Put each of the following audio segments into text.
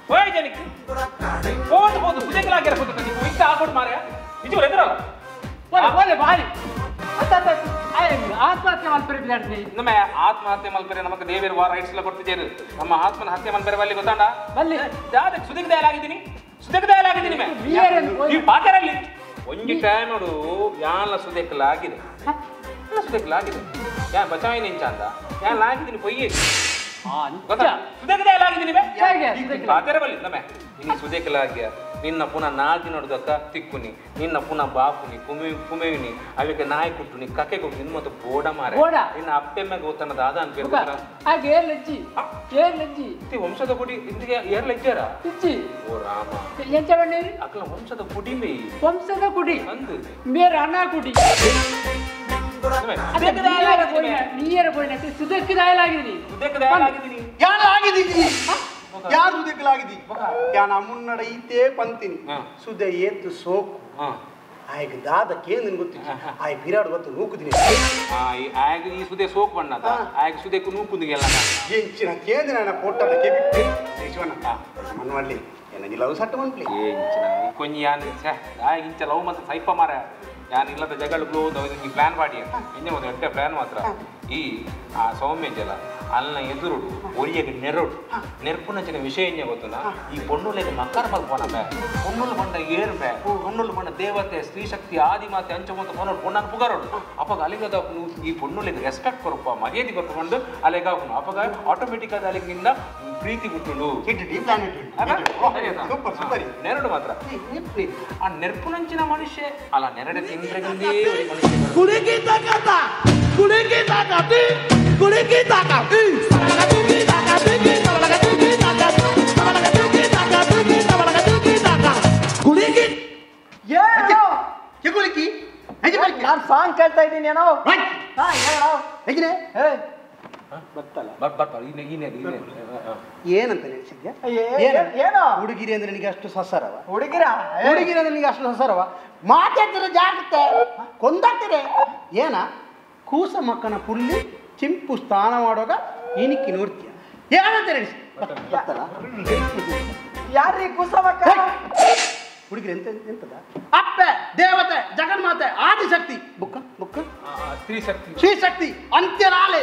Why Janik? Both the Pudekla get put the Wika Maria. Did you let her? What a body? I am Atma President. No, Atma Malperanaka, David war rights to jail. I'm a husband, Hatiman Bervali Gotanda. That Sudik Dialagini. Sudik Dialagini. You Pakarali. When you time or Yana Sudek Lagin. Sudek Lagin. Yeah, but I'm in Chanda. Yeah, like in Poye. Sudek Dialagini. Pakarabali, the man. In Sudek ನಿನ್ನ ಪುನಃ ನಾಲ್ಕು ನೋಡಿದಕ್ಕ ತಿಕ್ಕುನಿ ನಿನ್ನ ಪುನಃ ಬಾಪುನಿ ಕುಮೇವಿನಿ ಅವಿಗೆ ನಾಯಿ ಕುಟ್ಟುನಿ ಕಕ್ಕೆ ಕೊಟ್ಟು ನಿನ್ನ ಮತ್ತು ಬೋಡ ಮಾರೆ ನಿನ್ನ ಅಪ್ಪೆ ಮ್ಯಾಗ ಓದ್ತಾನ ದಾದ ಅನ್ಬೇಕು ಆಗ ಏರ್ಲಜ್ಜಿ ವಂಶದ ಕುಡಿ ಇಂದಿಗೆ ಏರ್ಲಜ್ಜಾರ ಇಚ್ಚಿ ಓ ರಾಮ ಎಂಚ ಬಣ್ಣೇರಿ ಅಕ್ಕಲ ವಂಶದ ಕುಡಿ ಮೇ ವಂಶದ ಕುಡಿ ಅಂದು ಮೇರ ಅಣ್ಣ ಕುಡಿ ನೀಯರ ಪೋಯಿನ ಸುದಕ್ಕೆ ದಾಯಲಾಗಿದ್ದೀನಿ ಯಾರು ಆಗಿದ್ದೀನಿ ಯಾರು ಸುದಕ್ಕಲಾಗಿದ್ದಿ ಯಾನ ಮುನ್ನಡೆಯಿತೇ ಪಂತಿನಿ ಸುದೆ ಎದ್ದು ಸೋಕು ಆಯ್ಗ ದಾದ ಕೇಂದ್ರ ಗೊತ್ತಿತ್ತು ಆಯ್ ಬಿರಾಡ್ ಗೊತ್ತು ನೂಕುದಿನಿ ಆಯ್ಗ ಈ ಸುದೆ ಸೋಕು ಬಣ್ಣದ ಆಯ್ಗ ಸುದೆಕು ನೂಕುದಿಗೆಲ್ಲ ಎಂಚಿನ ಕೇಂದ್ರ ನನ್ನ ಪೋಟದ ಕೆಬಿಟ್ಟು ದೇಶವನ್ನ ಮನ್ವಳ್ಳಿ ಏನ ಲವ್ ಸಟ್ಟು ಮನ್ಪ್ಲಿ ಎಂಚಿನ ಕೊಂಚ ಯಾನ್ ಆಯ್ಗ ಇಂಚ ಲವ್ ಮತ್ತೆ ಸೈಪ ಮಾರ ಯಾನ್ ಇಲ್ಲದ ಜಗಳಗಳು ಈ ಪ್ಲಾನ್ ಮಾಡಿ ಇನ್ನೇ ಒಂದು ಒಟ್ಟೆ ಪ್ಲಾನ್ ಮಾತ್ರ ಈ ಆ ಸೌಮ್ಯ ಜಲ ಅಲ್ಲ ಎದುರುಡು ಒರಿಯಗೆ ನೆರಡು ನೆರ್ಪುನಂಚಿನ ವಿಷಯ ಏನೇ ಗೊತ್ತಲ್ಲ ಈ ಪೊಣ್ಣುಲೆಗೆ ಮಕ್ಕಳ ಮಲ್ಪೋನ ಬೇ ಪೊಣ್ಣುಲು ಬಂಡ ಏರು ಬೇ ಪೊಣ್ಣುಲು ಬಂಡ ದೇವತೆ ಸ್ತ್ರೀ ಶಕ್ತಿ ಆದಿಮಾತೆ ಅಂಚಮಂತ ಪೊನ್ನೋಡು ಪೊಣ್ಣನ್ನು ಪುಗಾರೋಡು ಅಪ್ಪಾಗ ಅಲ್ಲಿಗದ ಈ ಪೊಣ್ಣುಲೆಗೆ ರೆಸ್ಪೆಕ್ಟ್ ಕೊರಪ್ಪ ಮರ್ಯಾದೆ ಕೊಟ್ಕೊಂಡು ಅಲ್ಲಿಗಾಪನು ಅಪ್ಪಾಗ ಆಟೋಮೆಟಿಕ್ ಆದ ಅಲ್ಲಿಗಿಂದ ಪ್ರೀತಿ ಬಿಟ್ಟುಂಡು ನೆರಡು ಮಾತ್ರ ಆ ನೆರ್ಪುನಂಚಿನ ಮನುಷ್ಯ ಅಲ್ಲ ನೆರಡೆ ತಿಂಗ್ರಗಿಂದೇ ನಾನು ಸಾಂಗ್ ಕೇಳ್ತಾ ಇದ್ದೀನಿ ಏನೋ ಏನಂತ ನೆನೆಸಿದ್ಯಾ ಏನೋ ಹುಡುಗಿರಿ ಅಂದ್ರೆ ನಿನಗೆ ಅಷ್ಟು ಸಸರವ ಹುಡುಗಿರಿ ಅಂದ್ರೆ ನಿನಗೆ ಅಷ್ಟು ಸಸರವ ಮಾತಾಡ್ತಿರ ಜಾಗ್ರತೆ ಕೊಂದಾಗ್ತಿರೆ ಏನ ಕೂಸ ಮಕ್ಕನ ಪುಲ್ಲಿ ಚಿಂಪು ಸ್ನಾನ ಮಾಡುವಾಗ ಇನಿಕ್ಕಿ ನೋಡ್ತೀಯ ಏನಂತ ನೆನೆಸಿ ಯಾರೀ ಕೂಸ ಮಕ್ಕ ಹುಡುಗಿರಿ ಎಂತದ ಅಪ್ಪೆ ದೇವತೆ ಜಗನ್ಮಾತೆ ಆದಿಶಕ್ತಿ ಬುಕ್ಕ ಶ್ರೀ ಶಕ್ತಿ ಅಂತ್ಯನಾಲೆ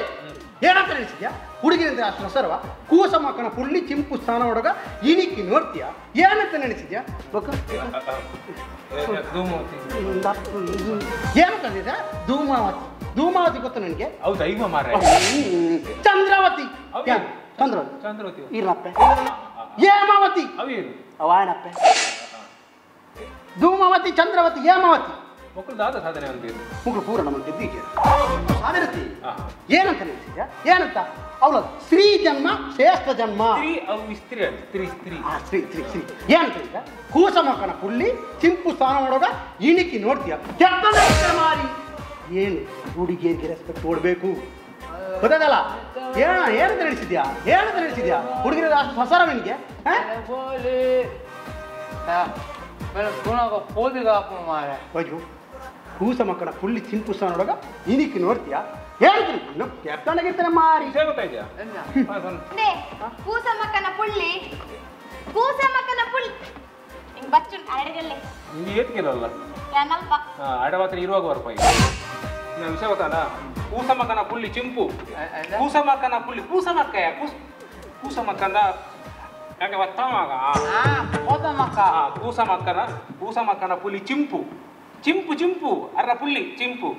ಏನಂತ ನೆನೆಸಿದ್ಯಾ ಹುಡುಗಿರಿ ಅಂದ್ರೆ ಅಷ್ಟು ಸಸರವ ಕೂಸ ಮಕ್ಕನ ಪುಲ್ಲಿ ಚಿಂಪು ಸ್ನಾನ ಮಾಡುವಾಗ ಇನಿಕ್ಕಿ ನೋಡ್ತೀಯ ಏನಂತ ನೆನೆಸಿದ್ಯಾ ಬುಕ್ಕ ಏನಂತ ಧೂಮಾವತಿ ಗೊತ್ತ ನನಗೆ ಚಂದ್ರಾವತಿ ಚಂದ್ರವತಿ ಇರಪ್ಪೆ ಹೇಮಾವತಿ ಅವಾಯನಪ್ಪೆ ಧೂಮಾವತಿ ಚಂದ್ರವತಿ ಹೇಮಾವತಿ ಮಕ್ಕಳು ಪೂರ ನಮ್ಮ ಗೆದ್ದಿಗೆ ಸಾಧನತಿ ಏನಂತ ನೆನೆಸಿದ್ಯಾ ಏನಂತ ಅವಳ ಸ್ತ್ರೀ ಜನ್ಮ ಶ್ರೇಷ್ಠ ಜನ್ಮ ಸ್ತ್ರೀ ಏನಂತ ಹೇಳಿದ ಕೂಸ ಮಕ್ಕನ ಪುಲ್ಲಿ ಚಿಂಪು ಸ್ನಾನ ಮಾಡುವಾಗ ಇಣಿಕಿ ನೋಡ್ತೀಯ ಮಾರಿ ಏನು ಹುಡುಗಿಯರಿಗೆ ರೆಸ್ಪೆಕ್ಟ್ ಕೊಡ್ಬೇಕು ಗೊತ್ತಾಗಲ್ಲ ಏನಂತ ನಡೆಸಿದ್ಯಾ ಹುಡುಗಿರ ಅಷ್ಟು ಹೊಸರ ನಿನಗೆ ಕೂಸ ಮಕ್ಕಳ ಪುಲ್ಲಿ ಚಿಂಪು ಸ್ನಾನ ನೋಡುವಾಗ ಇಣಿಕಿ ನೋಡ್ತೀಯ ಹೇಳ್ತೀನಿ ಕೆಟ್ಟನಾಗಿರ್ತಾನೆ ಮಾರಿ ಕೂಸ ಮಕ್ಕನ ಪುಲ್ಲಿ ಹಿಂಗ್ ಬಚ್ಚು ಅಡಗಲ್ಲೇ ಅಡವತ್ರ ಇರುವಾಗ ರೂಪಾಯಿ ವಿಷಯ ಗೊತ್ತಾನ ಕೂಸ ಮಕ್ಕನ ಪುಲ್ಲಿ ಚಿಂಪು ಕೂಸ ಮಕ್ಕಂದ ಯಾಕೆ ಗೊತ್ತಾವಾಗ ಕೂಸ ಮಕ್ಕನ ಪುಲ್ಲಿ ಚಿಂಪು ಅರ್ರ ಪುಲ್ಲಿ ಚಿಂಪು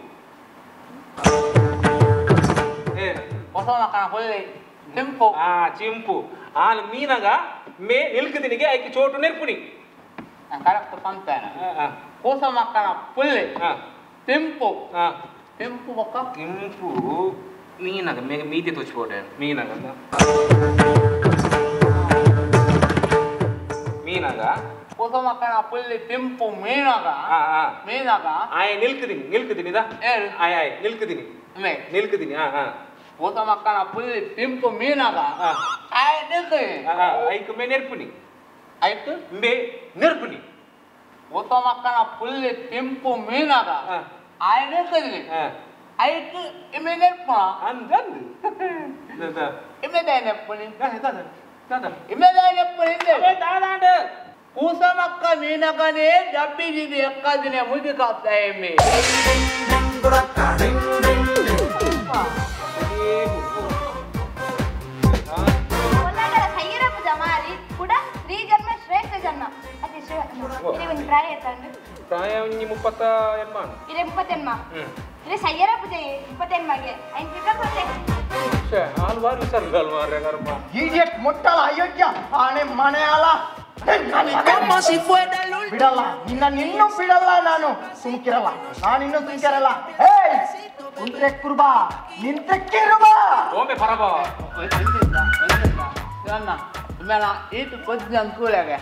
ಚಿಂಪು ಆಲ್ ಮೀನಾಗ ಮೇ ನಿಲ್ಕದಿನಿಗೆ ಆಯ್ಕೆ ಚೋಟು ನೆರ್ಪುನಿ ಕರೆಕ್ಟ್ ಸಂತಾನ ಕೂಸ ಮಕ್ಕನ ಪುಲ್ಲಿ ತಿಂಪು ಮೀನಾಗ ಮೀತಿ ತುಚ್ಚಿಬೋಟೆ ಮೀನಾಗ ಕೂಸ ಮಕ್ಕನ ಪುಲ್ಲಿ ತಿಂಪು ಮೀನಾಗ ಆಯ್ ನಿಲ್ಕದಿನಿ ಆಯ್ ನಿಲ್ಕದಿನಿ ಕೂಸ ಮಕ್ಕನ ಪುಲ್ಲಿ ತಿಂಪು ಮೀನಾಗ ಆಯ್ ನಿಲ್ಕದಿನಿ ಐಕ್ ಮೇ ನೆರ್ಪುನಿ ಆಯ್ತು ಮೇ ನೆರ್ಪುನಿ ಕೂಸ ಮಕ್ಕನ ಪುಲ್ಲಿ ತಿಂಪು ಮೀನಾಗ ಆಯ್ ನಿಲ್ಕದಿನಿ ಆಯ್ತು ಇಮೆ ನೆರ್ಪುಣ ಅಂದಂದು ಇಮೆ ನೆರ್ಪುನಿ ಇಮೇಲೆ ಹಿಂದೆ ದಾದಾಂಡ ಕೂಸಮಕ್ಕ ಮೀನಕನೇ ಡಬ್ಬಿದಿದೆ ಎಕ್ಕದಿನೇ ಮುದಿ ಕಾಪ್ತಾ ಎಮ್ಮೆ ಒಳ್ಳಾಗರ ಸೈಯರ ಪೂಜಾ ಮಾರಿ ಕೂಡ ಸ್ತ್ರೀ ಜನ್ಮ ಶ್ರೇಷ್ಠ ಜನ್ಮ ಅತಿ ಶ್ರೇಷ್ಠ ಒಂದು ಪ್ರಾಯ ಎತ್ತಂಡು ಪ್ರಾಯ 30 ಎನ್ಮಾನ್ ಇದೆ 30 ಎನ್ಮ ಇದೆ ಸೈಯರ ಪೂಜೆ 20 ಎನ್ಮಗೆ ಐನ್ ಪಿಕಪ್ ಬಂದೆ ಹಲ್ವಾರು ವಿಚಾರಗಳು ಮಾರ್ರೆ ಈಡಿಯಟ್ ಮೊಟ್ಟಲ ಅಯೋಗ್ಯ ಆನೆ ಮನೆಯಾಲ ಬಿಡಲ್ಲ ನಿನ್ನೂ ಬಿಡಲ್ಲ ನಾನು ಸುಮ್ಕಿರಲ್ಲ ನಾನಿನ್ನೂ ಸುಮ್ಕಿರಲ್ಲ ಹೇಯ್ ಕುಂತ್ರೆ ಕುರ್ಬಾ ನಿಂತ್ರೆ ಕಿರುಬಾ ಓಮೆ ಪರಬ ಇಮೇಲ ಈತು ಕೊದ್ದ ಅನ್ಕೂಲಾಗೆ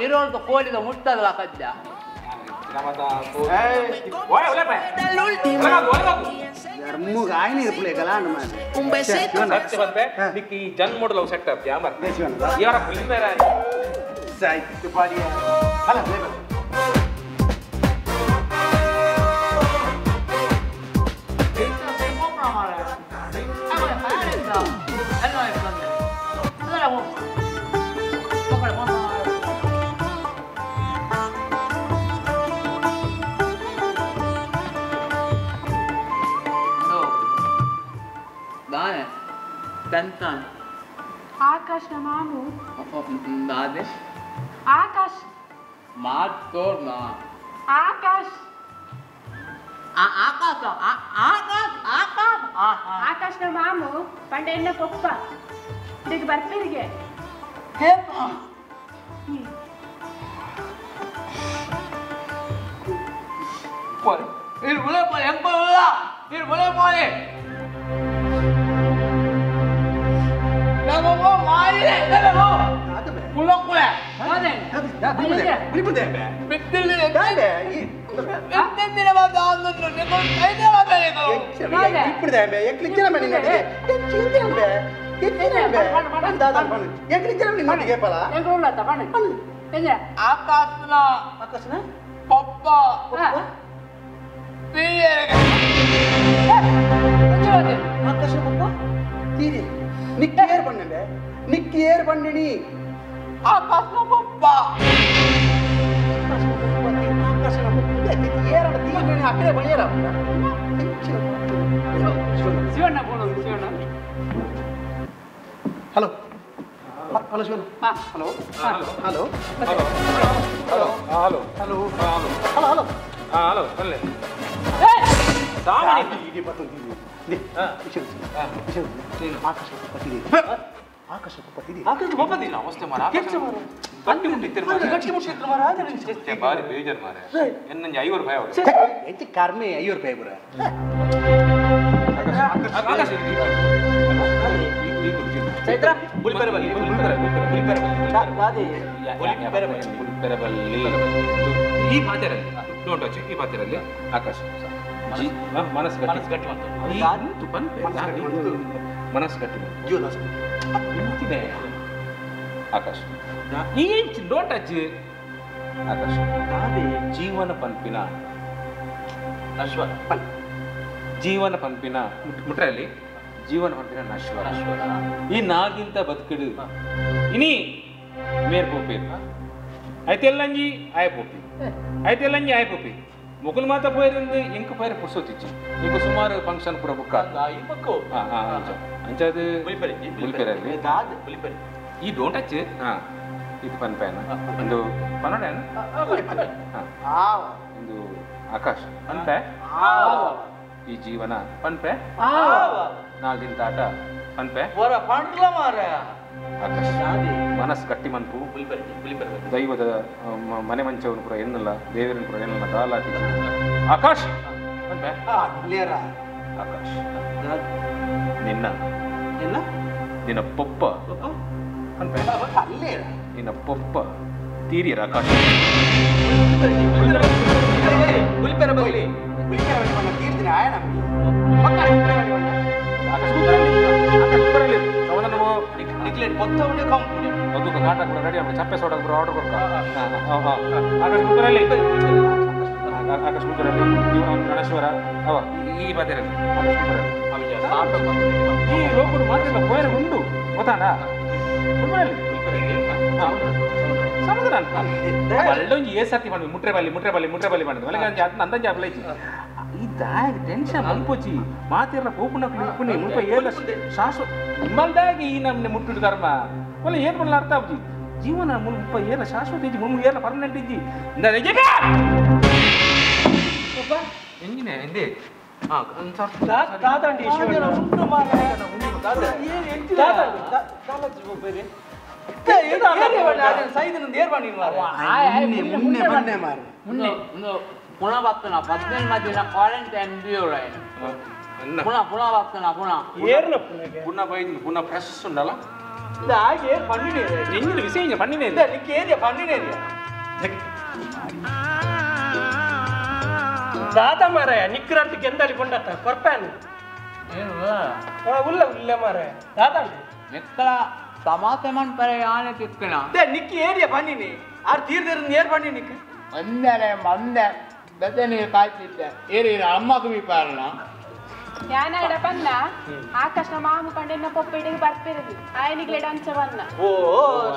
ಇರೋಳ್ದು ಕೋಲಿದ ಮುಟ್ಟದಲ್ಲ ಕದ್ದ ಧರ್ಮಗಾಯನ ಇರ್ಪುಲೆ ಗಲಾನ ಈ ಜನ್ ಮಾಡಲ್ ಸೆಟ್ ಅಪ್ ಯಾಮರ್ ಯಾರ ಫಿಲ್ಮ್ ಬೇರೆ ಸಾಹಿತ್ಯ ಪಾಡಿಯ ಅಲ್ಲ ಆಕಾಶ ಮಾಮು ದಾದೆ ಆಕಾಶ್ ಮಾತೋರ್ನ ಆಕಾಶ್ ಆಕಾಶ ಆಕಾಶ್ನ ಮಾಮು ಪಂಡ ಎಣ್ಣ ಕೊಪ್ಪ ಇದಕ್ಕೆ ಬರ್ತೀರಿಗೆ ಇಲ್ಲಿ ಬುಲೆ ಪೋಲೆ ಹೆಂಗ್ ಬರಲ್ಲ ಇಲ್ಲಿ ಬುಲೆ ಪೋಲೆ ನಮಗೋ ಮಾಯಿಲೆ ನಮಗೋ ಕುಲಕುಲೆ ಬಿಟ್ಟಿಲ್ಲ ಬಿಟ್ಟಿಲ್ಲ ಬಾದ ಅನ್ನನ್ನು ನೀವು ಕೈದೆ ಮಾಡಬೇಕು ಆಕಾಶನ ಪಪ್ಪ ಆಕಾಶ ಪಪ್ಪ ತೀರಿ ನಿಕ್ಕೇರ್ ಬಣ್ಣೆ ನಿಕ್ಕೇರ್ ಬಣ್ಣಿನಿ ಆಕಾಶನ ಪಪ್ಪ ಆಕಾಶನ ಏರಡ ತೀರಿ ಅಕ್ಕಡೆ ಬಳಿಯರ ಶಿವಣ್ಣ ಬೋಣೋದು Shivanna hello hello Shivanna hello hello hello hello hello hello hello hello hello ಬರಲೇ ಆಕಾಶ ಒಪ್ಪದಿಲ್ಲ ಅವಸ್ಥೆ ಮಾರ ಗಟ್ಟಿ ಮುಟ್ಟಿರ್ತಾರೆ ಬಾರಿ ಬೇಜಾರು ಮಾರ ಎನ್ನಂಜಿ 5 ರೂಪಾಯಿ ಅವರು ಹೆಚ್ಚು ಕರ್ಮೆ 5 ರೂಪಾಯಿ ಬರ ಈ ಪಾತ್ರೆಯಲ್ಲಿ ಡೋಂಟ್ ವಾಚ್ ಈ ಪಾತ್ರೆಯಲ್ಲಿ ಆಕಾಶ ಮನಸ್ಸು ಗಟ್ಟಿ ಮನಸ್ಸು ಗಟ್ಟಿ ನಿಂತಿದೆ ಆಕಾಶ ಈ ಡೋಂಟ್ ಟಚ್ ಆಕಾಶ ಜೀವನ ಪಂಪಿನ ನಶ್ವರ ಜೀವನ ಪಂಪಿನ ಮುಟ್ರಲ್ಲಿ ಜೀವನ ಪಂಪಿನ ನಶ್ವರ ಈ ನಾಗಿಂತ ಬದುಕಿಡು ಇನಿ ಮೇರ್ಪೋಪಿ ಐತೆಲ್ಲಂಜಿ ಆಯ್ಪೋಪಿ ಐತೆಲ್ಲಂಜಿ ಆಯ್ಪೋಪಿ ಮುಗುಲ್ ಮಾತ ಪೋಯರಿಂದ ಇಂಕ ಪೈರ ಪುರ್ಸೋತಿಚ್ಚಿ ಈಗ ಸುಮಾರು ಫಂಕ್ಷನ್ ಪುರ ಬುಕ್ಕ ಅಂಚದು ಬುಲ್ಪೆರಲ್ಲಿ ಈ ಡೋಂಟ್ ಟಚ್ ಇದು ಪನ್ಪೇನ ಒಂದು ಪನ್ನಡೇನ ಒಂದು ಆಕಾಶ ಪನ್ಪೆ ಈ ಜೀವನ ಪನ್ಪೆ ನಾಲ್ದಿನ ತಾಟ ಪನ್ಪೆ ಆಕಾಶ ಮನಸ್ಸು ಗಟ್ಟಿ ಮನ್ಪು ದೈವದ ಮನೆ ಮಂಚವನ್ನು ಪುರ ಎನ್ನಲ್ಲ ದೇವರನ್ನು ಪುರ ಎನ್ನಲ್ಲ ದಾಲಾತಿ ಆಕಾಶ್ ಪನ್ಪೆ ಆಕಾಶ್ ನಿನ್ನ ಪೊಪ್ಪ ಪನ್ಪೆ ನಿನ್ನ ಪೊಪ್ಪ ತೀರಿಯರ ಆಕಾಶ ರೆಡಿ ಚಪ್ಪೆ ಸೋಡ ಆರ್ಡರ್ ಕೊಡ್ಕ ಆಕಾಶ್ ಕುಕ್ಕರಲ್ಲಿ ಗಣೇಶ್ವರ ಅವ ಈ ಬಾತಿರಲ್ಲಿ ಈ ಲೋಕರು ಮಾತ್ರ ಪೋಯರ್ ಉಂಡು ಗೊತ್ತಾನ ಸಮುದ್ರ ಒಳ್ಳೆ ಏ ಸರ್ತಿ ಮಾಡಿ ಮುಟ್ರೆ ಬಲ್ಲಿ ಮಾಡಿದ್ರು ಒಳಗೆ ಅಂದ ಜಾಬ್ಲ ಇದಾಗಿ ಟೆನ್ಷನ್ ಮಲ್ಪೋಚಿ ಮಾತಿರ ಪೋಪುಣ ಪುಣಿ ಮುಲ್ಪ ಏಲ ಶಾಶ್ವತ ನಿಮ್ಮಲ್ದಾಗಿ ಈ ನಮ್ಮನೆ ಮುಟ್ಟಿದ ಕರ್ಮ ಒಳ್ಳೆ ಏನ್ ಮಾಡಲ್ಲ ಅರ್ಥ ಆಗಿ ಜೀವನ ಮುಲ್ಪ ಏಲ ಶಾಶ್ವತ ಇಜ್ಜಿ ಮುಮ್ಮ ಏಲ ಪರ್ಮನೆಂಟ್ ಇಜ್ಜಿ ಎಂಜಿನೆ ಎಂದೇ पुन्हा बघतो ना 18 क्वारंटाईन पुन्हा बघतो ना पुन्हा पाहिजे पुन्हा फ्रेश ఉండాలా ಹಾಗೆ ಪನ್ನಿನೇ ಎಂಜಿನ ವಿಷಯ ಪನ್ನಿನೇ ಇದೆ ನಿಕ್ಕೇರಿಯ ಪನ್ನಿನೇ ಇದೆ ದಾದಾ ಮಾರಾಯ ನಿಕ್ಕರಂತ ಎಂದಲಿ ಕೊಂಡತ್ತ ಕೊರ್ಪಾನ್ ಉಲ್ಲ ಮಾರಾಯ ದಾದಾ මෙත්තල සමාතමන් පර යාන තික්කන නික්ක ඒරිය පනිනේ අර තීර්දෙන් නේර පන්නේ නික්ක මන්දනේ මන්ද බෙදනේ කායිත්ත ඒරේ අම්මා කුමි පාරනා ಯಾನ ಇಡಪನ್ನ ಆಕಾಶ ಮಾಮು ಕಂಡೆನ್ನ ಪೊಪ್ಪೆಡಿಗೆ ಬರ್ಪಿರದು ಆಯನಿಗೆ ಲೆಡಂಚವನ್ನ ಓ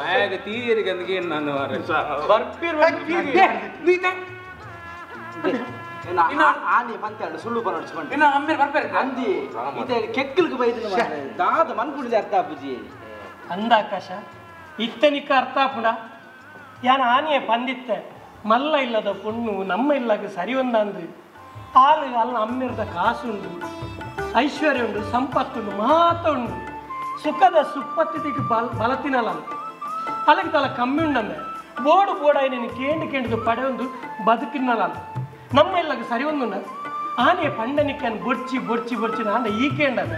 ಆಯಗೆ ತೀರಿಗೆ ಅಂದಗೆ ನಾನು ಬರ್ಪಿರ್ ನೀತೆ ಇನ್ನ ಆನೆ ಪಂತಾಡು ಸುಳ್ಳು ಬರಡ್ಸ್ಕೊಂಡು ಇನ್ನ ಅಮ್ಮೇರ್ ಬರ್ಪೇರೆ ಅಂದಿ ಇದೆ ಕೆಕ್ಕಲ್ಗೆ ಬೈದಿನ ಮಾರೆ ದಾದ ಮನ್ಕುಡಿದೆ ಅರ್ಥ ಅಪ್ಪುಜಿ ಅಂದ ಆಕಾಶ ಇತ್ತನಿಕ ಅರ್ಥ ಪುಡ ಯಾನ ಆನೆಯ ಪಂದಿತ್ತೆ ಮಲ್ಲ ಇಲ್ಲದ ಪೊಣ್ಣು ನಮ್ಮ ಇಲ್ಲಾಗ ಸರಿ ಒಂದಂದು ಹಾಲು ಅಲ್ಲ ಅಮ್ಮಿರದ ಕಾಸುಂಡು ಐಶ್ವರ್ಯ ಉಂಡು ಸಂಪತ್ತುಂಡು ಮಾತ ಉಂಡು ಸುಖದ ಸುಪ್ಪತ್ತಿಗೆ ಬಲತಿನಲ್ಲ ಅಲ್ಲಿಗೆ ತಲ ಕಮ್ಮಿ ಉಂಡಂದೆ ಬೋಡು ನೀನು ಕೇಂಡು ಪಡೆ ಒಂದು ಬದುಕಿನಲ್ಲ ನಮ್ಮ ಇಲ್ಲಾಗ ಸರಿ ಒಂದುಂಡ ಆನೆಯ ಪಂಡನಿಕ್ಕನ್ನು ಬೊಡ್ಚಿ ನಾಂಡ ಈ ಕೇಂಡದ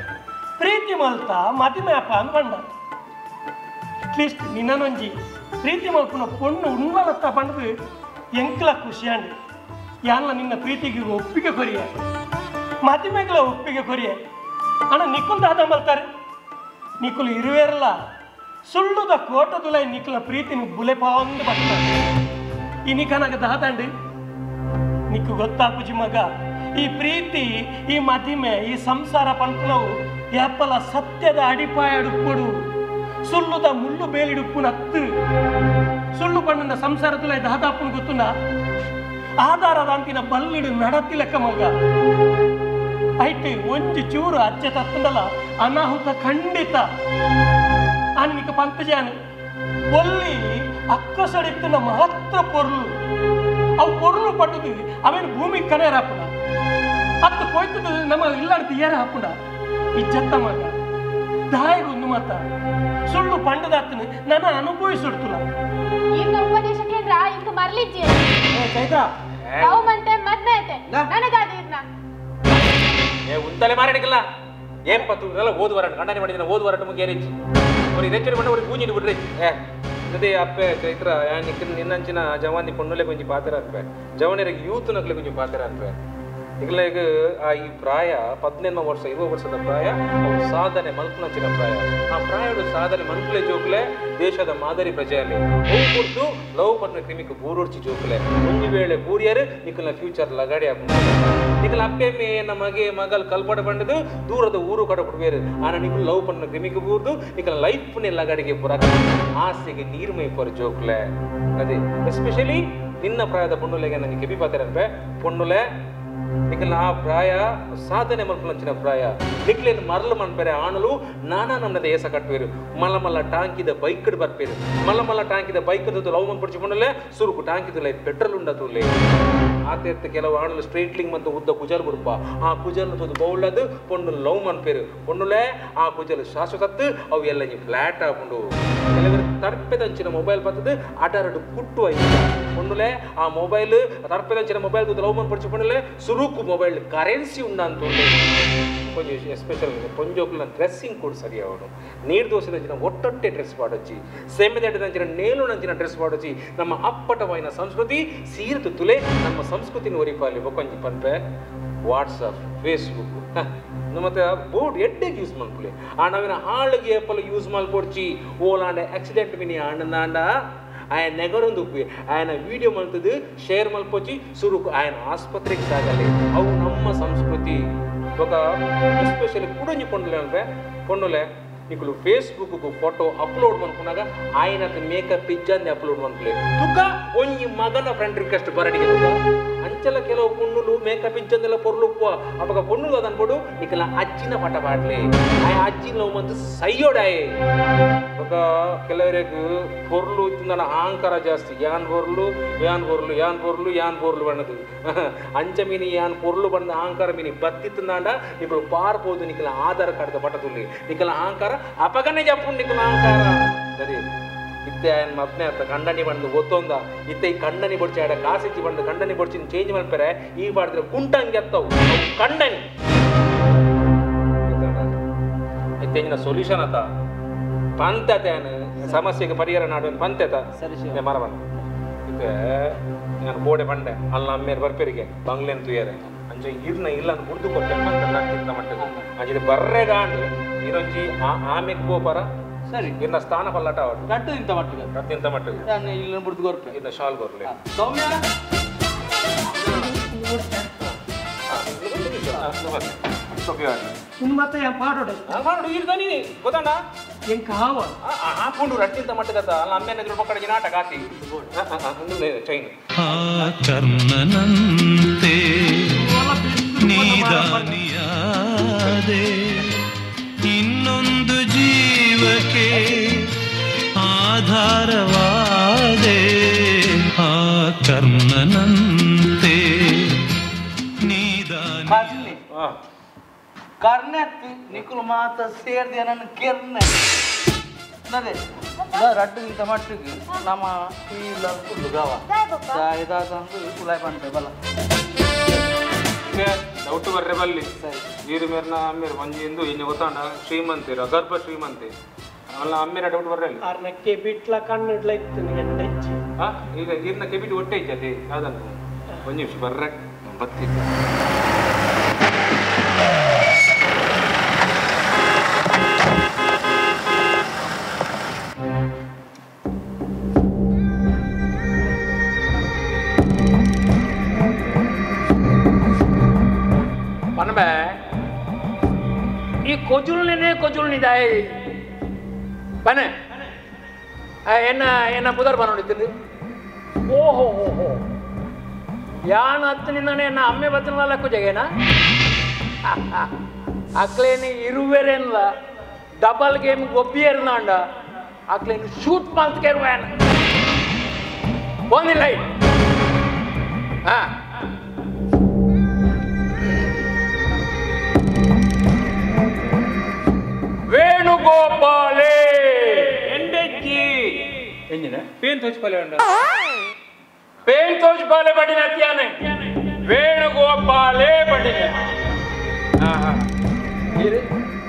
ಪ್ರೀತಿ ಮಲ್ತ ಮದಿಮ್ಯಾಪ ಅಂತ ಪಂಡ ಅಟ್ಲೀಸ್ಟ್ ನಿನ್ನೊಂಜಿ ಪ್ರೀತಿ ಮಲ್ಪುನ ಪೊಣ್ಣು ಉಣ್ಣಲತ್ತ ಪಂಡದು ಎಂಕ್ಲ ಖುಷಿಯಾಂಡು ಯಾನ್ಲ ನಿನ್ನ ಪ್ರೀತಿಗೆ ಒಪ್ಪಿಗೆ ಕೊರಿಯ ಮದಿಮೆಗಳ ಒಪ್ಪಿಗೆ ಕೊರಿಯ ಅಣ್ಣ ನಿಕ್ಕುಲ್ ದಾದ ಮಲ್ತಾರೆ ನಿಕ್ಕುಲು ಇರುವೇರಲ್ಲ ಸುಳ್ಳುದ ಕೋಟದುಲೈ ನಿಕ್ಕಲ ಪ್ರೀತಿನ ಬುಲೆಪಾಂದು ಬರ್ತಾರೆ ಈ ನಿಖನಾಗ ದಾದಂಡು ನಿಕ್ಕು ಗೊತ್ತಾಪುಜಿ ಮಗ ಈ ಪ್ರೀತಿ ಈ ಮದಿಮೆ ಈ ಸಂಸಾರ ಪಂಪನವು ಯಾಪಲ ಸತ್ಯದ ಅಡಿಪಾಯಡುಪ್ಪಡು ಸುಳ್ಳುದ ಮುಳ್ಳು ಬೇಲಿಡುಪ್ಪು ನತ್ತು ಸುಳ್ಳು ಪಣ್ಣನ ಸಂಸಾರದುಲೈ ದಾದಾಪುನ ಗೊತ್ತುಂಡ ಆಧಾರದ ಅಂತಿನ ಬಲ್ಲಿಡು ನಡತಿ ಲೆಕ್ಕ ಮಗ ಐಟಿ ಒಂಜಿ ಚೂರು ಅಜ್ಜೆ ತತ್ತಂಡಲ್ಲ ಅನಾಹುತ ಖಂಡಿತ ಅನಿಕ ಪಂತಜಾನು ಒಲ್ಲಿ ಅಕ್ಕಸಡಿತ್ತಿನ ಮಹತ್ವ ಪೊರ್ಲು ಅವು ಪೊರ್ಲು ಪಟ್ಟದು ಅವೇನು ಭೂಮಿ ಕನೇರ ಹಾಪುಣ ಹತ್ತು ಕೊಯ್ತದ ನಮ್ಮ ಇಲ್ಲಾಡ್ದು ಏರ ಹಾಪುಣ ಇಜ್ಜತ್ತ ಮಗ ದಾಯಗೊಂದು ಮಾತ ಸುಳ್ಳು ಪಂಡದಾತನು ನನ್ನ ಅನುಭವಿಸುಡ್ತುಲ ಈಗ ಉಪದೇಶ ಕೇಂದ್ರ ಇಂಕ ಮರ್ಲಿಜ್ಜಿ ಚೈತ್ರ ನಾವು ಮಂತೆ ಮದ್ವೆ ಐತೆ ನನಗಾದಿರ್ನ ಉಂತಲೆ ಮಾರಾಡಿಕಲ್ಲ ಏನ್ ಪತ್ತು ಇದೆಲ್ಲ ಓದುವರಟ ಗಂಡನೆ ಮಾಡಿದಿನ ಓದುವರಟ ಮುಗೇರಿಚ್ಚಿ ಅವ್ರು ಇದೆಚ್ಚರಿ ಬಂಡ ಅವ್ರಿಗೆ ಪೂಜೆ ಬಿಡ್ರಿ ಅದೇ ಅಪ್ಪೆ ಚೈತ್ರ ನಿನ್ನಂಚಿನ ಜವಾನಿ ಪೊಣ್ಣುಲೆ ಕೊಂಚ ಪಾತ್ರ ಅನ್ಪೆ ಜವಾನಿಯರಿಗೆ ಯೂತ್ ನಕ್ಲೆ ಕೊಂಚ ಪಾತ್ರ ಅನ್ಪೆ ಈಗಲೇ ಈ ಪ್ರಾಯ 18 ವರ್ಷ 20 ವರ್ಷದ ಪ್ರಾಯ ಅವ್ರು ಸಾಧನೆ ಮಲ್ಪುನಂಚಿನ ಪ್ರಾಯ ಆ ಪ್ರಾಯಡು ಸಾಧನೆ ಮಲ್ಪುಲೆ ಜೋಕ್ಲೆ ದೇಶದ ಮಾದರಿ ಪ್ರಜೆಯಲ್ಲಿ ಹೂ ಕೊಟ್ಟು ಲವ್ ಪಟ್ನ ಕ್ರಿಮಿಕ್ ಬೂರೊಡ್ಚಿ ಜೋಕ್ಲೆ ಒಂದು ವೇಳೆ ಬೂರಿಯರು ನಿಖಲ್ನ ಫ್ಯೂಚರ್ ಲಗಾಡಿ ಆಗ್ಬೋದು ನಿಖಲ್ ಅಪ್ಪೆ ಮೇನ ಮಗಲ್ ಕಲ್ಪಡ ಬಂಡದು ದೂರದ ಊರು ಕಡೆ ಬಿಡ್ಬೇರು ಆನ ನಿಖಲ್ ಲವ್ ಪಟ್ನ ಕ್ರಿಮಿಕ್ ಬೂರ್ದು ನಿಖಲ್ ಲೈಫ್ನೇ ಲಗಾಡಿಗೆ ಪುರ ಆಸೆಗೆ ನೀರ್ಮೈ ಪರ ಜೋಕ್ಲೆ ಅದೇ ಎಸ್ಪೆಷಲಿ ನಿನ್ನ ಪ್ರಾಯದ ಪೊಣ್ಣುಲೆಗೆ ನನಗೆ ಕೆಬಿ ಪಾತಿರನ್ಪೆ ಪೊಣ್ಣುಲೆ ನಿಖಲ್ ಆ ಪ್ರಾಯ ಸಾಧನೆ ಮಲ್ಪುನಂಚಿನ ಪ್ರಾಯ ನಿಖಲೇನು ಮರಳು ಮನ್ಪೆರೆ ಆಣಲು ನಾನಾ ನಮ್ಮದ ಏಸ ಕಟ್ಬೇರು ಮಲ್ಲ ಟಾಂಕಿದ ಬೈಕ್ ಬರ್ಪೇರು ಮಲ್ಲ ಟಾಂಕಿದ ಬೈಕ್ ಲವ್ ಮನ್ ಪಡಿಸಿಕೊಂಡಲ್ಲೇ ಸುರುಕು ಟಾಂಕಿದ ಪೆಟ್ರೋಲ್ ಉಂಡತುಲ್ಲೇ ಆತ ಕೆಲವು ಆಣಲು ಸ್ಟ್ರೈಟ್ಲಿಂಗ್ ಮತ್ತು ಉದ್ದ ಕುಜಲ್ ಬಿಡುಪ ಆ ಕುಜಲ್ ಬೌಳದು ಪೊಣ್ಣು ಲವ್ ಮನ್ಪೇರು ಪೊಣ್ಣುಲೆ ಆ ಕುಜಲ್ ಶಾಶ್ವತತ್ತು ಅವು ಎಲ್ಲ ಫ್ಲಾಟ್ ಆಗುಂಡು ಕೆಲವರು ತರ್ಪೆದಂಚಿನ ಮೊಬೈಲ್ ಬರ್ತದೆ ಅಡರಡು ಕುಟ್ಟು ಆಯ್ತು ಪೊಣ್ಣುಲೆ ಆ ಮೊಬೈಲ್ ತರ್ಪೆದಂಚಿನ ಮೊಬೈಲ್ ಲವ್ ಮನ್ ಪಡಿಸಿಕೊಂಡಲ್ಲೇ ಸುರುಕು ಮೊಬೈಲ್ ಕರೆನ್ಸಿ ಉಂಡಂತ ಕೊಂಚ ಎಸ್ಪೆಷಲ್ ಪೊಂಜೋಕ್ಲ ಡ್ರೆಸ್ಸಿಂಗ್ ಕೂಡ ಸರಿ ಅವನು ನೀರು ದೋಸೆದಂಚಿನ ಒಟ್ಟೊಟ್ಟೆ ಡ್ರೆಸ್ ಪಾಡೊಚ್ಚಿ ಸೆಮೆದಂಚಿನ ನೇಲು ನಂಚಿನ ಡ್ರೆಸ್ ಪಾಡೊಚ್ಚಿ ನಮ್ಮ ಅಪ್ಪಟವಾಯಿನ ಸಂಸ್ಕೃತಿ ಸೀರತು ತುಲೆ ನಮ್ಮ ಸಂಸ್ಕೃತಿನ ಒರಿಪಾಲಿ ಬೊಕೊಂಜಿ ಪನ್ಪೆ ವಾಟ್ಸಪ್ ಫೇಸ್ಬುಕ್ ಮತ್ತೆ ಬೋರ್ಡ್ ಎಡ್ಡೆಗೆ ಯೂಸ್ ಮಲ್ಪುಲೆ ಆ ನಾವಿನ ಹಾಳಿಗೆ ಏಪಲ್ಲ ಯೂಸ್ ಮಲ್ಪೊಡ್ಚಿ ಓಲಾಂಡ ಆಕ್ಸಿಡೆಂಟ್ ಮಿನಿ ಅಣ್ಣನಾಂಡ ఆయన నెగరొందు ఆయన వీడియో మల్తది షేర్ మల్పొచ్చి సురుకు ఆయన ఆసుపత్రికి సాగాలి అవు నమ్మ సంస్కృతి ఒక ఎస్పెషల్లీ కుడంజి పొండులే అంటే పొండులే ನಿಕಲು ಫೇಸ್ಬುಕ್ ಫೋಟೋ ಅಪ್ಲೋಡ್ ಮಾಡ್ಕೊಂಡಾಗ ಆಯ್ನತ್ ಮೇಕಪ್ ಇಜ್ಜಂದೆ ಅಪ್ಲೋಡ್ ಮಾಡ್ಕೊಳ್ಳಿ ತುಕ ಒಂಜಿ ಮಗನ ಫ್ರೆಂಡ್ ರಿಕ್ವೆಸ್ಟ್ ಬರಡಿಗೆ ಅಂಚಲ ಕೆಲವು ಪುಣ್ಣುಲು ಮೇಕಪ್ ಇಜ್ಜಂದೆಲ್ಲ ಪೊರ್ಲುಪ್ಪು ಅವಾಗ ಪುಣ್ಣುಲು ಅದನ್ ಕೊಡು ನಿಕಲ ಅಜ್ಜಿನ ಪಟ ಪಾಡ್ಲಿ ಆ ಅಜ್ಜಿನ ನಾವು ಮಂದು ಸೈಯೋಡಾಯೆ ಅವಾಗ ಕೆಲವರಿಗೆ ಪೊರ್ಲು ಇತ್ತಿಂದ ಅಹಂಕಾರ ಜಾಸ್ತಿ ಯಾನ್ ಪೊರ್ಲು ಬಣ್ಣದು ಅಂಚ ಮೀನಿ ಯಾನ್ ಪೊರ್ಲು ಬಣ್ಣ ಅಹಂಕಾರ ಮೀನಿ ಬತ್ತಿತ್ತಂದಾಂಡ ನಿಕಲು ಪಾರ್ಬೋದು ನಿಕಲ ಆಧಾರ್ ಕಾರ್ಡ್ ಪಟ ತುಳ್ಳಿ ನಿಕಲ ಅಹಂಕಾರ ಅಪಗನೆ ಜಪ್ಪು ನಿಕಲ ಅಹಂಕಾರ ಸರಿ ಇತ್ತೆ ఆయన ಮಗ್ನೆ ಅತ್ತ ಕಂಡನಿ ಬಂದು ಗೊತ್ತೊಂದ ಇತ್ತೆ ಈ ಕಂಡನಿ ಬಡ್ಚಿ ಆಡ ಕಾಸಿಚ್ಚಿ ಬಂದು ಕಂಡನಿ ಬಡ್ಚಿನ ಚೇಂಜ್ ಮಾಡ್ತಾರೆ ಈ ಮಾಡಿದ್ರೆ ಕುಂಟಂಗೆ ಅತ್ತವು ಕಂಡನಿ ಇತ್ತೆಂಜಿನ ಸೊಲ್ಯೂಷನ್ ಅತ್ತ ಪಂತತೆ ಸಮಸ್ಯೆಗೆ ಪರಿಹಾರ ನಾಡು ಪಂತೆತ ಸರಿ ಮರ ಬಂದ ಇತ್ತೆ ನಾನು ಬೋಡೆ ಬಂಡೆ ಅಲ್ಲ ಅಮ್ಮೇರು ಬರ್ಪೇರಿಗೆ ಬಂಗ್ಲೆನ್ ತುಯ್ಯಾರೆ ಅಂಚೆ ಇರ್ನ ಇಲ್ಲ ಅಂತ ಹುಡ್ದು ಕೊಟ್ಟೆ ಅಂತ ಮಟ್ಟದು ಅಂಚಿದ ಬರ್ರೆಗಾಂಡು ನೀರೊಂಜಿ ಆಮೆಗೆ ಗೋಪರ ಸರಿ ಇನ್ನ ಸ್ಥಾನ ಪಲ್ಲಟ ಅವರು ಗಟ್ಟು ಇಂತ ಮಟ್ಟಿಗೆ ನಾನು ಇಲ್ಲ ಬಿಡ್ದು ಗೊರ್ಪೆ ಇದ ಶಾಲ್ ಗೊರ್ಲೆ ಸೌಮ್ಯ ಮತ್ತೆ ಪಾಡೋಡೆ ಮಾಡು ಇರ್ದಾನಿ ಗೊತ್ತಣ್ಣ ಹೆಂಗ್ ಕಾವ ಹಾಕೊಂಡು ರಟ್ಟಿಂತ ಮಟ್ಟದ ಅಲ್ಲ ಅಮ್ಮೆನ ಎದುರು ಮಕ್ಕಳಿಗೆ ನಾಟಕ ಹಾಕಿ ಚೈನ್ ಕರ್ಣನಂತೆ ನೀದಾನಿಯಾದೆ ಇನ್ನೊಂದು ಜೀವಕ್ಕೆ ಆಧಾರವಾದೆ ಆ ಕರ್ಣನಂತೆ ನೀದಾನಿ ಕರ್ನೆತ್ತಿ ನಿಕುಲು ಮಾತ ಸೇರ್ದೆ ನನ್ನ ಕೆರ್ನೆ ನದೆ ರಡ್ಡು ಇಂತ ಮಟ್ಟಿಗೆ ನಮ್ಮ ಈ ಲಲ್ಲು ಗಾವ ಇದಾದಂದು ಉಲಾಯ್ ಬಂತೆ ಬಲ ಡೌಟ್ ಬರ್ರೆ ಬಲ್ಲಿ ನೀರು ಮೇರ್ನ ಅಮ್ಮೇರು ಮಂಜಿಂದು ಇನ್ನು ಗೊತ್ತಾಂಡ ಶ್ರೀಮಂತಿರ ಗರ್ಭ ಶ್ರೀಮಂತಿ ಅಲ್ಲ ಅಮ್ಮೇರ ಡೌಟ್ ಬರ್ರೆ ಅಲ್ಲಿ ಅರ್ನಕ್ಕೆ ಬಿಟ್ಲ ಕಣ್ಣಿಡ್ಲ ಇತ್ತು ಎಂಟೆಚ್ಚಿ ಈಗ ನೀರ್ನ ಕೆಬಿಟ್ಟು ಹೊಟ್ಟೆ ಐತೆ ಅಲ್ಲಿ ಯಾವ್ದನ್ನು ಒಂದು ನಿಮಿಷ ಬರ್ರೆ ಬತ್ತಿತ್ತು ಈ ಕೊಜುಲ್ನಿದಾಯ ಪನೆ ಎನ್ನ ಪುದರ್ ಬಂದಿದ್ದೀನಿ ಓಹೋ ಓಹೋ ಯಾನ್ ಹತ್ತನಿಂದಾನೆ ಎನ್ನ ಅಮ್ಮೆ ಬತ್ತನಲ್ಲ ಕುಜಗೇನ ಅಕ್ಲೇನಿ ಇರುವೆರೆಲ್ಲ ಡಬಲ್ ಗೇಮ್ ಗೊಬ್ಬಿಯರ್ನಾಂಡ ಅಕ್ಲೇನು ಶೂಟ್ ಮಾಡ್ತೇರುವೇನ ಒಂದಿಲ್ಲ ಹಾ ವೇಣುಗೋಪಾಲೇ ಎಂಡೆಜ್ಜಿ ಎಂಜಿನ ಪೇನ್ ತೋಚ್ಪಾಲೆ ಬಡಿನ ಅತ್ಯಾನೆ ವೇಣುಗೋಪಾಲೇ ಬಡಿನ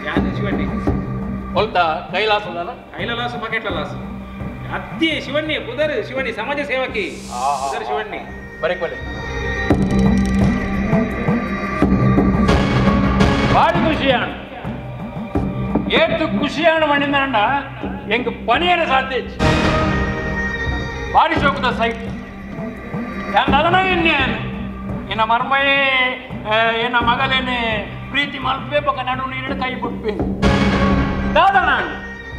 ಯಾನೆ ಶಿವಣ್ಣಿ ಹೊಲ್ತಾ ಕೈಲಾಸದ ಕೈಲಾಸ ಮಕೆಟ್ಲಾಸ ಅತ್ತಿ ಶಿವಣ್ಣಿ ಪುದರ್ ಶಿವಣ್ಣಿ ಸಮಾಜ ಸೇವಕಿ ಪುದರ್ ಶಿವಣ್ಣಿ ಬರೀಕ್ ಬಲೆ ಭಾರಿ ಖುಷಿಯಾಣ ಏತು ಖುಷಿಯಾಣ ಮಣ್ಣಿಂದ ಎಂಗ್ ಪನಿಯರ ಸಾಧ್ಯ ಭಾರಿ ಶೋಕದ ಸೈಟ್ ಅದನ್ನ ಇನ್ನ ಮರ್ಮಯೇ ಏನ ಮಗಲೇನೆ ಪ್ರೀತಿ ಮಲ್ಪೇಪಕ ನಡು ನೀರು ಕೈ ಬಿಟ್ಪೆ ದಾದನ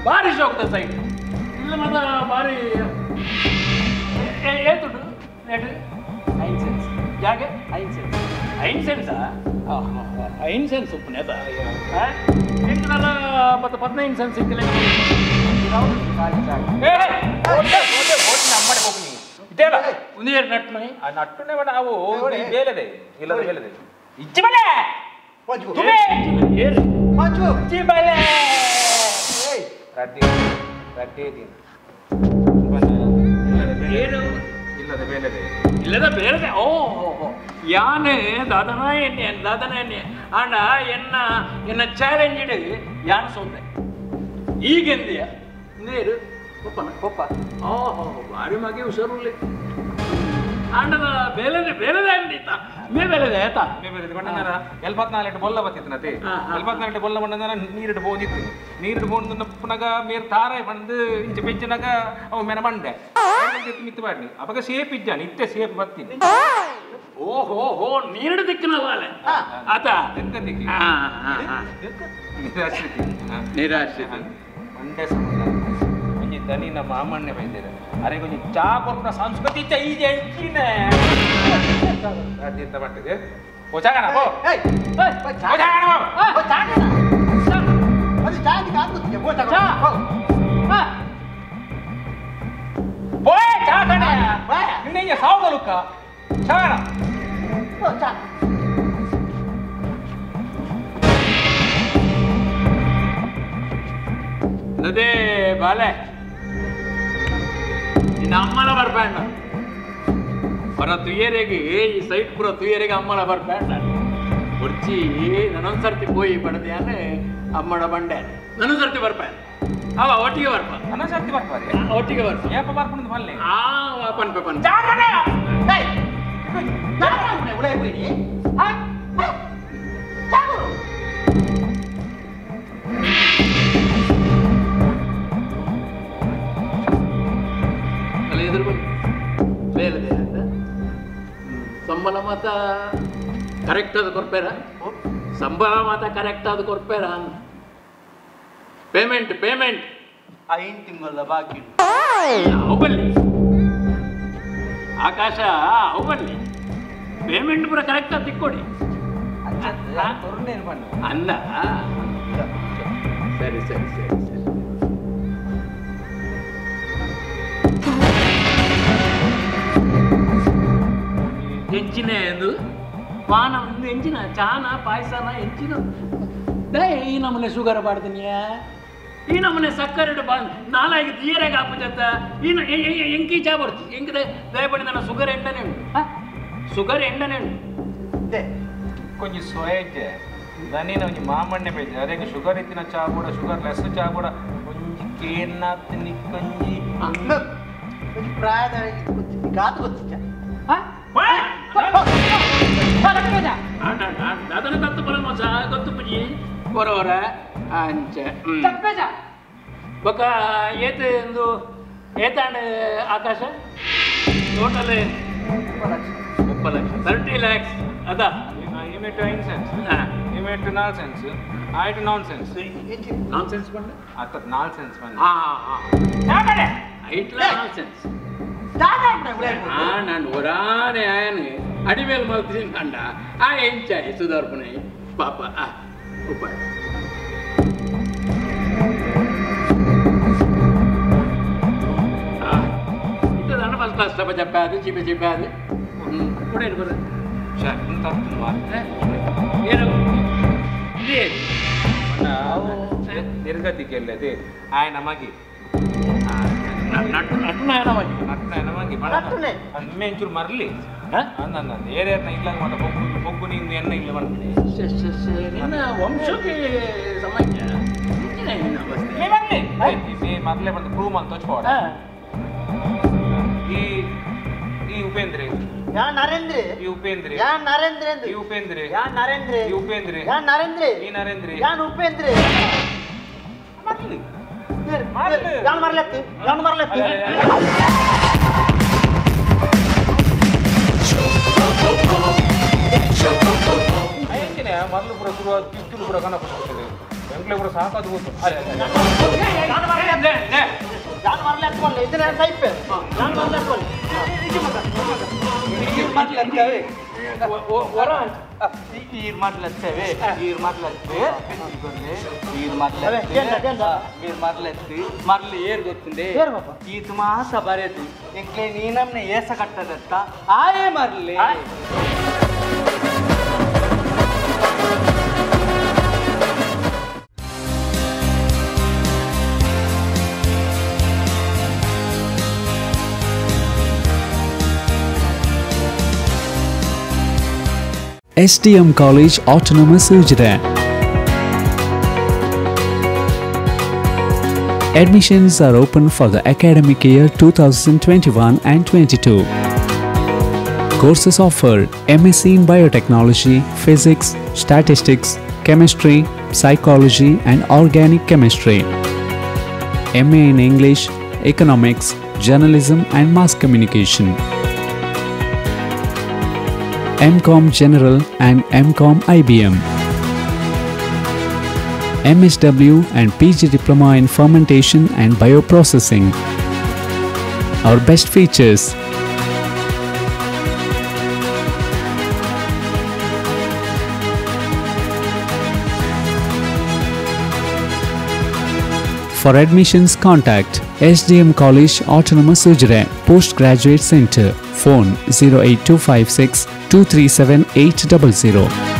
ಭಾರಿ ಶೋಕದ ಸೈಟ್ ಇಲ್ಲ ಮದ ಭಾರಿ ಏತುಡು ರೇಟ್ 5 ಸೆನ್ಸ್ ಜಾಗೆ 5 ಸೆನ್ಸ್ 5 ಸೆನ್ಸಾ ಐನ್ಸೆನ್ಸ್ ಉಪ್ಪುನೇತ ಎಂಕನಲ್ಲ ಮತ್ತು 15 ಸೆನ್ಸ್ ಸಿಕ್ಕಿಲ್ಲ ನಮ್ಮಡೆ ಹೋಗಿ ಇದೇಲ ಉಂದಿಯರ್ ನಟ್ಮನಿ ಆ ನಟ್ಟುನೆ ಬಡ ಅವು ಬೇಲೆದೆ ಇಲ್ಲದ ಬೇಲೆದೆ ಇಚ್ಚಿ ಬಲೆ ತುಮೆ ಏರು ಪಾಚು ಇಚ್ಚಿ ಬಲೆ ರಡ್ಡಿ ದಿನ ಏನು ಇಲ್ಲದ ಬೇಲೆದೆ ಇಲ್ಲದ ಬೇರೆದೆ ಓ ಯಾನೆ ದಾದನ ಎಣ್ಣೆ ಅಣ್ಣ ಎನ್ನ ಚಾಲೆಂಜ್ ಇಡು ಯಾನ ಸೋತೆ ಈಗೆಂದಿಯ ನೀರು ಕೊಪ್ಪ ಓಹೋ ಭಾರಿ ಮಗೆ ಹುಷಾರುಲ್ಲಿ ಅಣ್ಣದ ಬೇಲೆದೆ ಅಂದಿತ್ತ ಮೇ ಬೇಲೆದೆ ಆಯ್ತಾ ಮೇ ಬೇಲೆದೆ ಬಣ್ಣನರ 74 ಬೊಲ್ಲ ಬತ್ತಿತ್ತು ನತೆ 74 ಬೊಲ್ಲ ಬಣ್ಣನರ ನೀರಿಡು ಬೋದಿತ್ತು ನೀರಿಡು ಬೋಂದು ಪುನಗ ಮೇರ್ ತಾರಾಯ್ ಬಂದು ಇಂಚ ಪೆಂಚನಾಗ ಅವು ಮೆನ ಬಂಡೆ ಮಿತ್ತು ಬಾಡ್ನಿ ಅವಾಗ ಸೇಪ್ ಇದ್ದಾನೆ ಇತ್ತೆ ಸೇಪ್ ಬರ್ತೀನಿ ಓಹೋ ನೀರಿಡು ದಿಕ್ಕಿನಲ್ಲ ಆತ ಎಂತ ದಿಕ್ಕಿ ನಿರಾಶ್ರಿತ ಒಂದೇ ಸಂಬಂಧ ಒಂಜಿ ದನಿ ನಮ್ಮ ಅಮ್ಮಣ್ಣೆ ಬೈದಿರ ಅರೆ ಒಂಜಿ ಚಾ ಕೊರ್ಪುನ ಸಂಸ್ಕೃತಿ ಚ ಈಜೆ ಹೆಚ್ಚಿನ ಎಂತ ಮಟ್ಟಿಗೆ ಓ ಚಾಗಣ ಪೋ ಓ ಚಾಗಣ ಓ ಚಾಗಣ ಅದು ಚಾಗಿ ಕಾಕುತ್ತಿಗೆ ಓ ಚಾಗಣ ಪೋಯ್ ಚಾಗಣ ನಿನ್ನೆ ಸಾವುದಲುಕ್ಕ ಚಾಗಣ ಓ ಚಾ ಅದೇ ಬಾಲೆ ಇನ್ನು ಅಮ್ಮನ ಬರ್ಬೇಡ ಪರ ತುಯ್ಯರೆಗೆ ಈ ಸೈಟ್ ಪುರ ತುಯ್ಯರೆಗೆ ಅಮ್ಮನ ಬರ್ಬೇಡ ಉರ್ಚಿ ನನೊಂದ್ಸರ್ತಿ ಪೋಯಿ ಪಡೆದ ಅಮ್ಮನ ಬಂಡೆ ನನೊಂದ್ಸರ್ತಿ ಬರ್ಬೇಡ ಅವ ಒಟ್ಟಿಗೆ ಬರ್ಪ ಅನ್ನಸರ್ತಿ ಬರ್ತಾರೆ ಒಟ್ಟಿಗೆ ಬರ್ಪ ಏಪ ಬರ್ಕೊಂಡು ಬಲ್ಲೆ ಪನ್ ಪನ್ ಚಾಗಣ ನಾನು ಉಳೆ ಹೋಗಿ ಚಾಗರು ಅಲ್ಲ ಎದುರು ಬನ್ನಿ ಬೇರೆ ಅಂತ ಸಂಬಳ ಮಾತ ಕರೆಕ್ಟ್ ಅದು ಕೊಡ್ಬೇರ ಸಂಬಳ ಮಾತ ಕರೆಕ್ಟ್ ಅದು ಕೊಡ್ಬೇರ ಪೇಮೆಂಟ್ 5 ತಿಂಗಳ ಬಾಕಿ ಅವು ಬಲ್ಲಿ ಆಕಾಶ ಅವು ಬಲ್ಲಿ ಪೇಮೆಂಟ್ ಪೂರ ಕರೆಕ್ಟ್ ಅದು ತಿಕ್ಕೊಡಿ ಅನ್ನ ಸರಿ ಸರಿ ಸರಿ ಸರಿ ಎಂಚಿನ ಎಂದು ಪಾನ ಎಂಚಿನ ಚಾನ ಪಾಯಸನ ಎಂಚಿನ ದಯ ಈ ನಮ್ಮನೆ ಶುಗರ್ ಬಾಡ್ದನಿಯ ಈ ನಮ್ಮನೆ ಸಕ್ಕರೆ ನಾಲಾಗಿ ತೀರಾಗ ಹಾಪುತ್ತ ಎಂಕಿ ಚಾ ಬರ್ತಿ ಎಂಕಿದೆ ದಯಪಡಿ ನನ್ನ ಶುಗರ್ ಎಂಡನೇ ಉಂಟು ಶುಗರ್ ಎಂಡನೇ ಉಂಟು ಕೊಂಚ ಸೊಯಜ್ಜೆ ದನಿನ ಒಂಜಿ ಮಾಮಣ್ಣೆ ಬೈದೆ ಅರೆಗೆ ಶುಗರ್ ಇತ್ತಿನ ಚಾ ಕೂಡ ಶುಗರ್ ಲೆಸ್ ಚಾ ಕೂಡ ಒಂಜಿ ಕೇನ್ನಾತ್ ನಿಕ್ಕೊಂಜಿ ಪ್ರಾಯದ ಗಾತು ಗೊತ್ತಿದ್ದ ಅದನ್ನು ತತ್ತು ಬರ ಮೋಸ ಗೊತ್ತು ಪುಜಿ ಬರೋರ ಅಂಚ ಬೊಕ್ಕ ಏತ ಒಂದು ಏತಾಂಡ ಆಕಾಶ ಟೋಟಲ್ 30 ಲಕ್ಷ 30 lakhs ಅದ You made to nonsense. You made to nonsense. I to nonsense. Nonsense ಬಂದ ಅತ್ತ nonsense ಬಂದ ಯಾಕಡೆ ಐಟ್ಲ nonsense ನಾನು ಒರಾನೆ ಆಯನೆ ಅಡಿಮೇಲೆ ಮಲ್ತೀನಿ ಕಂಡ ಆ ಎಂಚಾಯಿ ಸುಧಾರ್ಪಣೆ ಪಾಪ ಉಪಾಯ ಇಂಥದನ್ನ ಫಸ್ಟ್ ಕ್ಲಾಸ್ ಸ್ವಲ್ಪ చెప్పాది చెప్పాది ಕೂಡ ಏನು ಬರೋದು ಇಂತ ಏನು ನಿರ್ಗತಿಗೆಲ್ಲದೆ ఆయన ಮಗಿ ನಟ್ನಮಗಿ ಮೆಂಚೂರು ಮರಲಿ ಅಂದ ಏರಿಯಾನ ಇಲ್ಲ ಮಾಡ ಬೊಗ್ಗು ನಿಂದು ಎನ್ನ ಇಲ್ಲ ಮಾಡ್ತೀನಿ ವಂಶಕ್ಕೆ ಸಮಸ್ಯೆ ಮೊದಲೇ ಬಂದು ಪ್ರೂವ್ ಅಂತ ತೋಚ್ಕೋಡ ಈ ಉಪೇಂದ್ರ ಯಾ ನರೇಂದ್ರ ಈ ಉಪೇಂದ್ರ ಯಾ ನರೇಂದ್ರ ಈ ಉಪೇಂದ್ರ ಯಾ ನರೇಂದ್ರ ಈ ಉಪೇಂದ್ರ ಯಾ ನರೇಂದ್ರ ಈ ನರೇಂದ್ರ ಯಾ ಉಪೇಂದ್ರ ಮರ್ಲಿ ಯಾನ್ ಮರ್ಲತ್ತಿ ಆಯ್ತಿನೇ ಮೊದಲು ಪುರ ಶುರು ಕಿತ್ತೂರು ಕೂಡ ಕನಪಟ್ಟಿದೆ ಬೆಂಗ್ಳೂರು ಕೂಡ ಸಾಕಾದು ಹೋಯ್ತು ಯಾನ್ ಮರ್ಲತ್ಕೊಂಡೆ ಇದನ್ನ ಟೈಪ್ ಯಾನ್ ಮರ್ಲತ್ಕೊಂಡೆ ಈರ್ ಮಾಡ್ಲತ್ತೇವೆ ಮರ್ಲಿ ಏರ್ ಗೊತ್ತುಂಡೆ ಈತು ಮಾಸ ಬರೆದು ಎಂಕ್ಲೆ ನೀನಮ್ನೆ ಏಸ ಕಟ್ಟದತ್ತ ಆಯೇ ಮರ್ಲಿ STM College Autonomous Ujira. Admissions are open for the academic year 2021 and 22. Courses offer MSc in Biotechnology, Physics, Statistics, Chemistry, Psychology and Organic Chemistry. MA in English, Economics, Journalism and Mass Communication. MCom General and MCom IBM. MSW and PG Diploma in Fermentation and Bioprocessing. Our best features: for admissions, contact SDM College Autonomous Ujire Postgraduate Center. Phone 08256 237 800.